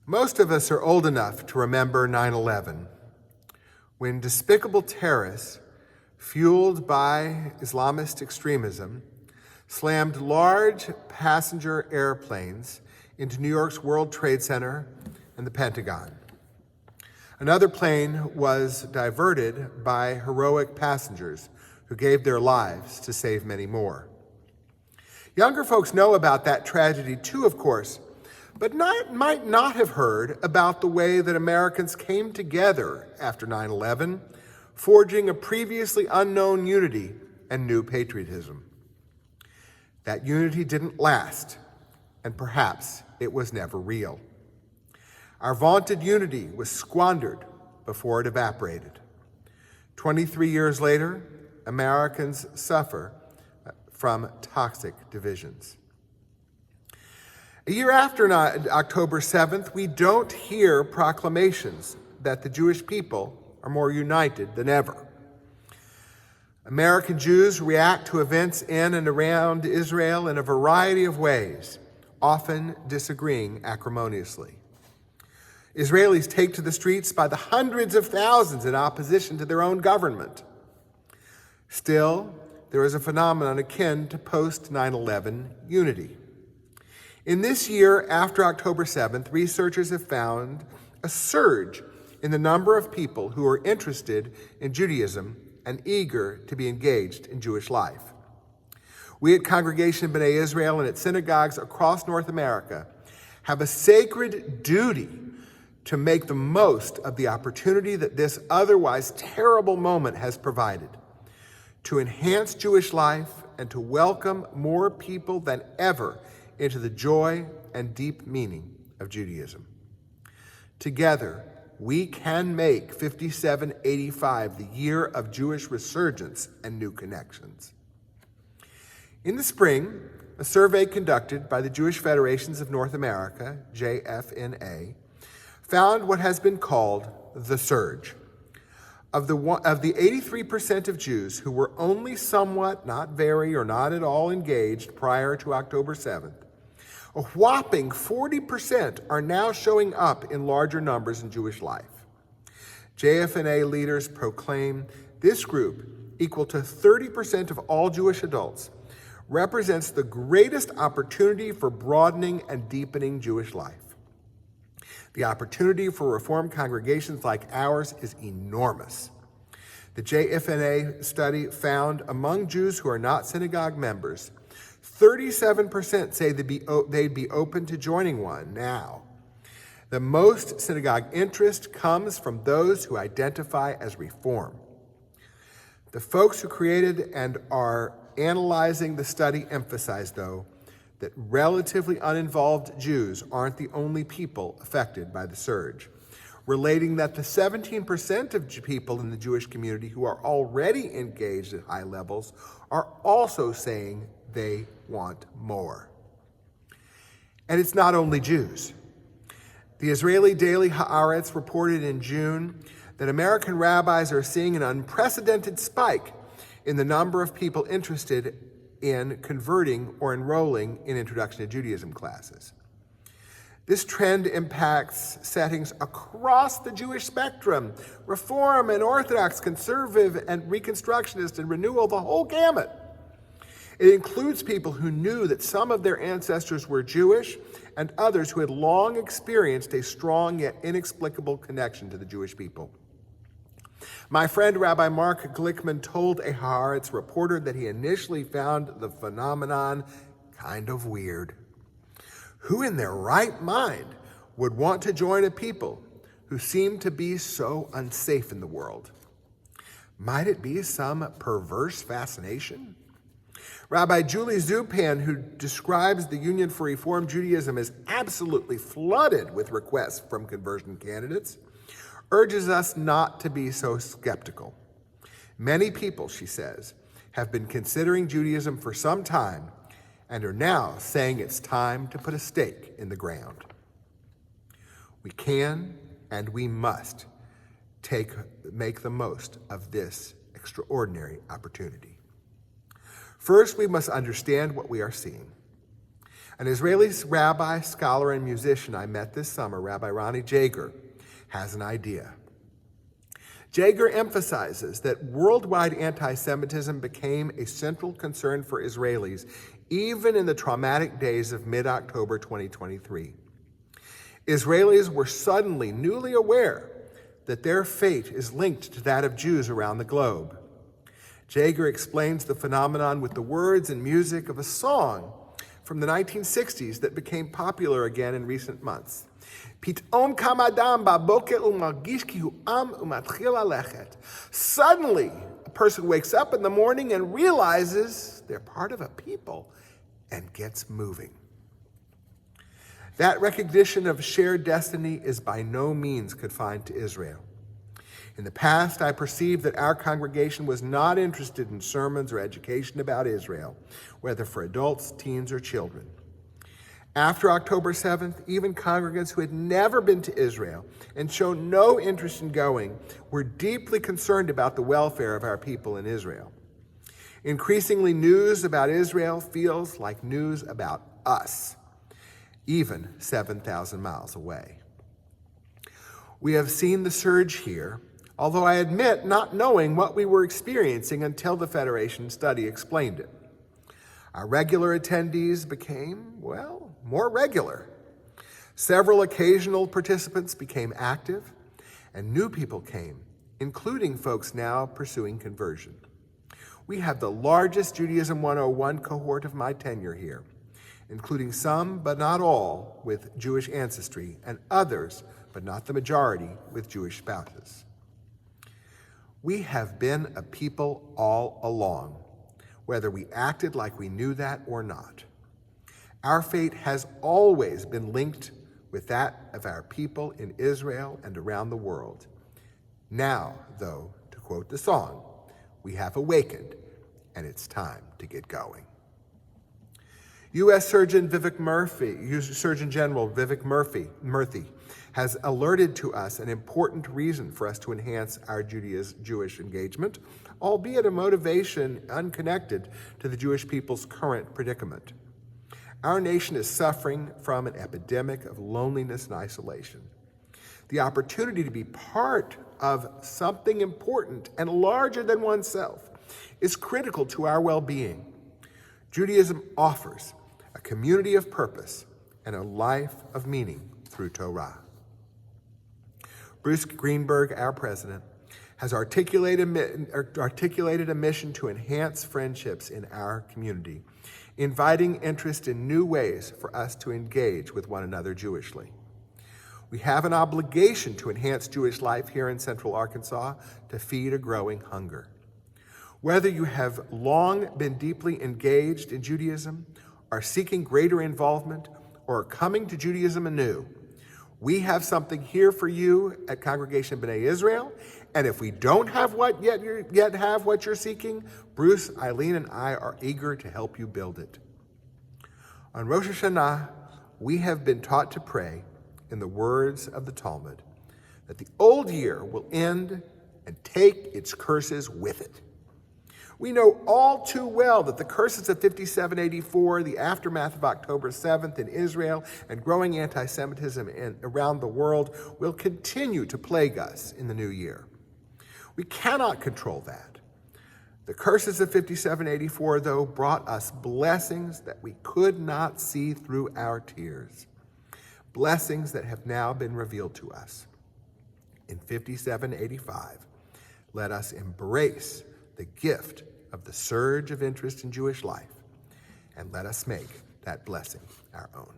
Most of us are old enough to remember 9/11, when despicable terrorists, fueled by Islamist extremism, slammed large passenger airplanes into New York's World Trade Center and the Pentagon. Another plane was diverted by heroic passengers who gave their lives to save many more. Younger folks know about that tragedy too, of course, but might not have heard about the way that Americans came together after 9/11, forging a previously unknown unity and new patriotism. That unity didn't last, and perhaps it was never real. Our vaunted unity was squandered before it evaporated. 23 years later, Americans suffer from toxic divisions. A year after October 7th, we don't hear proclamations that the Jewish people are more united than ever. American Jews react to events in and around Israel in a variety of ways, often disagreeing acrimoniously. Israelis take to the streets by the hundreds of thousands in opposition to their own government. Still, there is a phenomenon akin to post-9/11 unity. In this year after October 7th, researchers have found a surge in the number of people who are interested in Judaism and eager to be engaged in Jewish life. We at Congregation B'nai Israel and at synagogues across North America have a sacred duty to make the most of the opportunity that this otherwise terrible moment has provided, to enhance Jewish life and to welcome more people than ever into the joy and deep meaning of Judaism. Together, we can make 5785 the year of Jewish resurgence and new connections. In the spring, a survey conducted by the Jewish Federations of North America, JFNA, found what has been called the surge. Of the 83% of Jews who were only somewhat, not very, or not at all engaged prior to October 7th, a whopping 40% are now showing up in larger numbers in Jewish life. JFNA leaders proclaim this group, equal to 30% of all Jewish adults, represents the greatest opportunity for broadening and deepening Jewish life. The opportunity for Reformed congregations like ours is enormous. The JFNA study found among Jews who are not synagogue members, 37% say they'd be open to joining one now. The most synagogue interest comes from those who identify as Reform. The folks who created and are analyzing the study emphasize, though, that relatively uninvolved Jews aren't the only people affected by the surge, relating that the 17% of people in the Jewish community who are already engaged at high levels are also saying they want more. And it's not only Jews. The Israeli daily Haaretz reported in June that American rabbis are seeing an unprecedented spike in the number of people interested in converting or enrolling in Introduction to Judaism classes. This trend impacts settings across the Jewish spectrum: Reform and Orthodox, Conservative and Reconstructionist and Renewal, the whole gamut. It includes people who knew that some of their ancestors were Jewish and others who had long experienced a strong yet inexplicable connection to the Jewish people. My friend Rabbi Mark Glickman told a Haaretz reporter that he initially found the phenomenon kind of weird. Who in their right mind would want to join a people who seem to be so unsafe in the world? Might it be some perverse fascination? Rabbi Julie Zupan, who describes the Union for Reform Judaism as absolutely flooded with requests from conversion candidates, urges us not to be so skeptical. Many people, she says, have been considering Judaism for some time and are now saying it's time to put a stake in the ground. We can and we must make the most of this extraordinary opportunity. First, we must understand what we are seeing. An Israeli rabbi, scholar, and musician I met this summer, Rabbi Ronnie Jager, has an idea. Jager emphasizes that worldwide anti-Semitism became a central concern for Israelis, even in the traumatic days of mid-October 2023. Israelis were suddenly newly aware that their fate is linked to that of Jews around the globe. Jager explains the phenomenon with the words and music of a song from the 1960s that became popular again in recent months. Suddenly, a person wakes up in the morning and realizes they're part of a people and gets moving. That recognition of shared destiny is by no means confined to Israel. In the past, I perceived that our congregation was not interested in sermons or education about Israel, whether for adults, teens, or children. After October 7th, even congregants who had never been to Israel and shown no interest in going were deeply concerned about the welfare of our people in Israel. Increasingly, news about Israel feels like news about us, even 7,000 miles away. We have seen the surge here, although I admit not knowing what we were experiencing until the Federation study explained it. Our regular attendees became, more regular. Several occasional participants became active, and new people came, including folks now pursuing conversion. We have the largest Judaism 101 cohort of my tenure here, including some, but not all, with Jewish ancestry, and others, but not the majority, with Jewish spouses. We have been a people all along, whether we acted like we knew that or not. Our fate has always been linked with that of our people in Israel and around the world. Now, though, to quote the song, we have awakened, and it's time to get going. U.S. Surgeon General Vivek Murthy has alerted to us an important reason for us to enhance our Jewish engagement, albeit a motivation unconnected to the Jewish people's current predicament. Our nation is suffering from an epidemic of loneliness and isolation. The opportunity to be part of something important and larger than oneself is critical to our well-being. Judaism offers a community of purpose and a life of meaning through Torah. Bruce Greenberg, our president, has articulated a mission to enhance friendships in our community, inviting interest in new ways for us to engage with one another Jewishly. We have an obligation to enhance Jewish life here in Central Arkansas to feed a growing hunger. Whether you have long been deeply engaged in Judaism, are seeking greater involvement, or are coming to Judaism anew, we have something here for you at Congregation B'nai Israel, and if we don't have what you're seeking, Bruce, Eileen, and I are eager to help you build it. On Rosh Hashanah, we have been taught to pray in the words of the Talmud that the old year will end and take its curses with it. We know all too well that the curses of 5784, the aftermath of October 7th in Israel, and growing anti-Semitism around the world will continue to plague us in the new year. We cannot control that. The curses of 5784, though, brought us blessings that we could not see through our tears, blessings that have now been revealed to us. In 5785, let us embrace the gift of the surge of interest in Jewish life, and let us make that blessing our own.